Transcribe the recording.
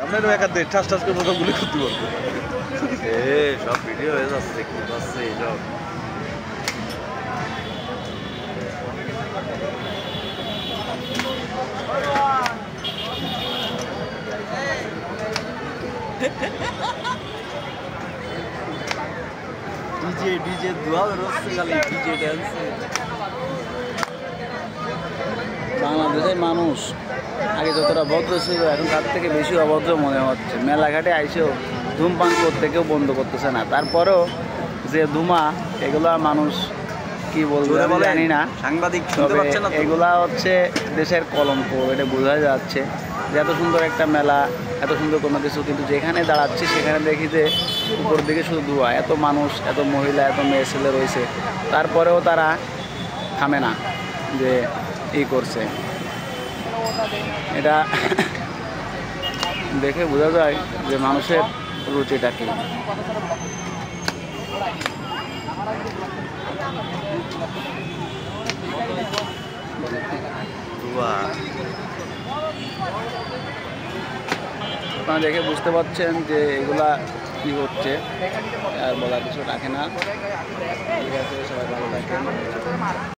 আমরা একাতে ঠাস ঠাস করে প্রথম গুলি করতে পারবো। সব ভিডিও হয়ে যাচ্ছে কি যাচ্ছে এইসব। ডিজে ডিজে দোয়া রচ্ছে খালি ডিজে ড্যান্সে। বাংলাদেশের মানুষ আগে যতটা ভদ্র ছিল এখন তার থেকে বেশি অভদ্র মনে হচ্ছে। মেলাঘাটে আইসেও ধূমপান করতে কেউ বন্ধ করতেছে না, তারপরেও যে ধুমা এগুলা মানুষ কি বলবো জানি না। সাংবাদিক এগুলা হচ্ছে দেশের কলঙ্ক, এটা বোঝা যাচ্ছে যে এত সুন্দর একটা মেলা, এত সুন্দর কোনো কিছু, কিন্তু যেখানে দাঁড়াচ্ছি সেখানে দেখি যে উপর দিকে শুধু ধোঁয়া। এত মানুষ, এত মহিলা, এত মেয়ে ছেলে রয়েছে, তারপরেও তারা থামে না যে এই করছে। এটা দেখে বোঝা যায় যে মানুষের রুচিটা কি। আপনারা দেখে বুঝতে পারছেন যে এগুলা কি হচ্ছে, আর বলার কিছু রাখে না। ঠিক আছে, সবাই ভালো থাকেন।